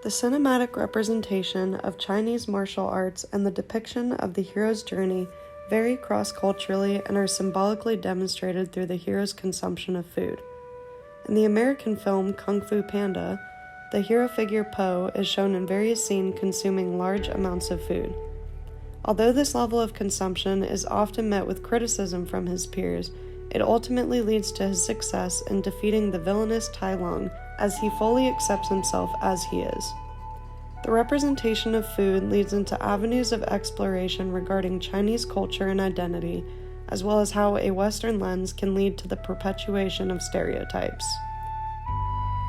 The cinematic representation of Chinese martial arts and the depiction of the hero's journey vary cross-culturally and are symbolically demonstrated through the hero's consumption of food. In the American film Kung Fu Panda, the hero figure Po is shown in various scenes consuming large amounts of food. Although this level of consumption is often met with criticism from his peers, it ultimately leads to his success in defeating the villainous Tai Lung as he fully accepts himself as he is. The representation of food leads into avenues of exploration regarding Chinese culture and identity, as well as how a Western lens can lead to the perpetuation of stereotypes.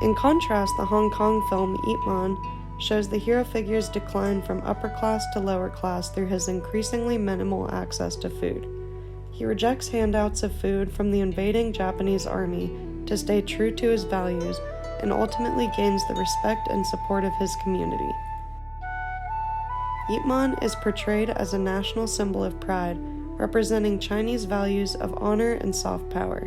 In contrast, the Hong Kong film Ip Man shows the hero figure's decline from upper class to lower class through his increasingly minimal access to food. He rejects handouts of food from the invading Japanese army to stay true to his values and ultimately gains the respect and support of his community. Ip Man is portrayed as a national symbol of pride, representing Chinese values of honor and soft power.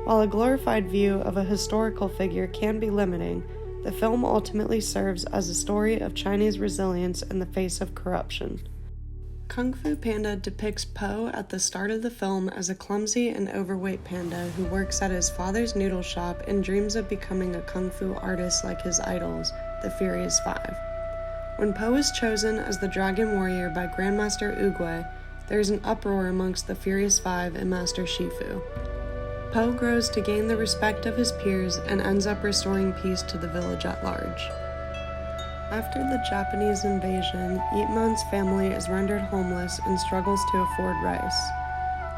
While a glorified view of a historical figure can be limiting, the film ultimately serves as a story of Chinese resilience in the face of corruption. Kung Fu Panda depicts Po at the start of the film as a clumsy and overweight panda who works at his father's noodle shop and dreams of becoming a kung fu artist like his idols, the Furious Five. When Po is chosen as the Dragon Warrior by Grandmaster Oogway, there is an uproar amongst the Furious Five and Master Shifu. Po grows to gain the respect of his peers and ends up restoring peace to the village at large. After the Japanese invasion, Ip Man's family is rendered homeless and struggles to afford rice.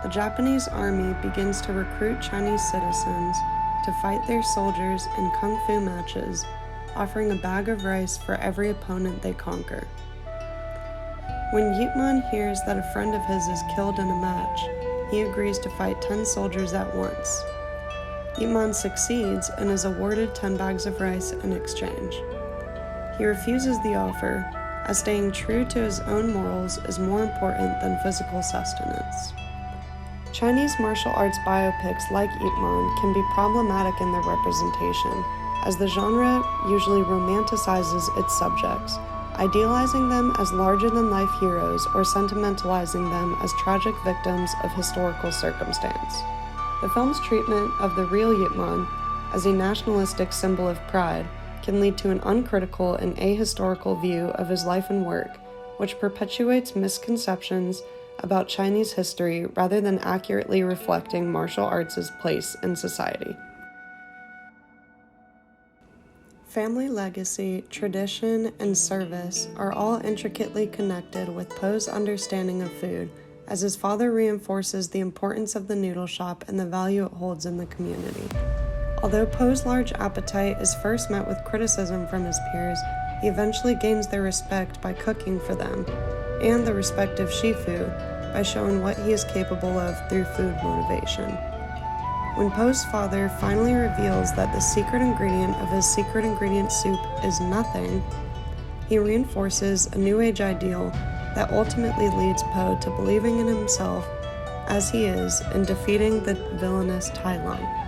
The Japanese army begins to recruit Chinese citizens to fight their soldiers in kung fu matches, offering a bag of rice for every opponent they conquer. When Ip Man hears that a friend of his is killed in a match, he agrees to fight 10 soldiers at once. Ip Man succeeds and is awarded 10 bags of rice in exchange. He refuses the offer, as staying true to his own morals is more important than physical sustenance. Chinese martial arts biopics like Ip Man can be problematic in their representation, as the genre usually romanticizes its subjects, idealizing them as larger-than-life heroes or sentimentalizing them as tragic victims of historical circumstance. The film's treatment of the real Ip Man as a nationalistic symbol of pride can lead to an uncritical and ahistorical view of his life and work, which perpetuates misconceptions about Chinese history rather than accurately reflecting martial arts' place in society. Family legacy, tradition, and service are all intricately connected with Po's understanding of food, as his father reinforces the importance of the noodle shop and the value it holds in the community. Although Po's large appetite is first met with criticism from his peers, he eventually gains their respect by cooking for them, and the respect of Shifu by showing what he is capable of through food motivation. When Po's father finally reveals that the secret ingredient of his secret ingredient soup is nothing, he reinforces a New Age ideal that ultimately leads Po to believing in himself as he is and defeating the villainous Tai Lung.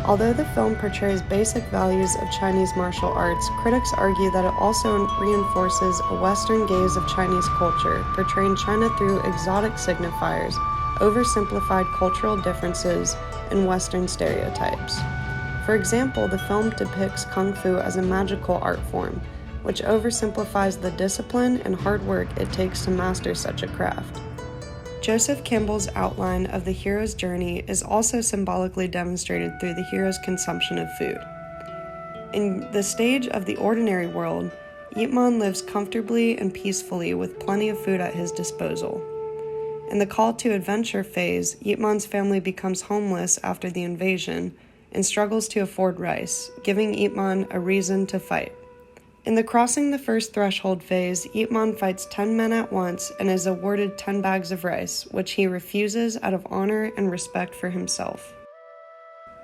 Although the film portrays basic values of Chinese martial arts, critics argue that it also reinforces a Western gaze of Chinese culture, portraying China through exotic signifiers, oversimplified cultural differences, and Western stereotypes. For example, the film depicts Kung Fu as a magical art form, which oversimplifies the discipline and hard work it takes to master such a craft. Joseph Campbell's outline of the hero's journey is also symbolically demonstrated through the hero's consumption of food. In the stage of the ordinary world, Ip Man lives comfortably and peacefully with plenty of food at his disposal. In the call to adventure phase, Ip Man's family becomes homeless after the invasion and struggles to afford rice, giving Ip Man a reason to fight. In the crossing the first threshold phase, Ip Man fights 10 men at once and is awarded 10 bags of rice, which he refuses out of honor and respect for himself.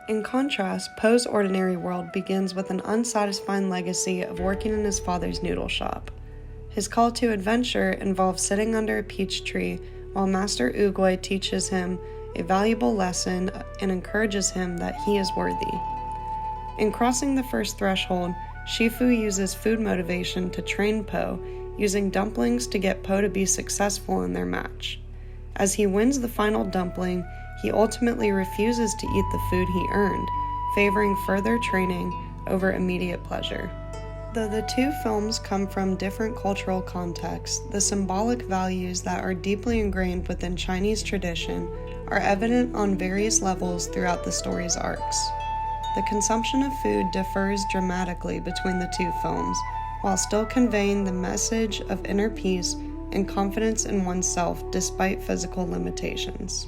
In contrast, Po's ordinary world begins with an unsatisfying legacy of working in his father's noodle shop. His call to adventure involves sitting under a peach tree while Master Oogway teaches him a valuable lesson and encourages him that he is worthy. In crossing the first threshold, Shifu uses food motivation to train Po, using dumplings to get Po to be successful in their match. As he wins the final dumpling, he ultimately refuses to eat the food he earned, favoring further training over immediate pleasure. Though the two films come from different cultural contexts, the symbolic values that are deeply ingrained within Chinese tradition are evident on various levels throughout the story's arcs. The consumption of food differs dramatically between the two films, while still conveying the message of inner peace and confidence in oneself despite physical limitations.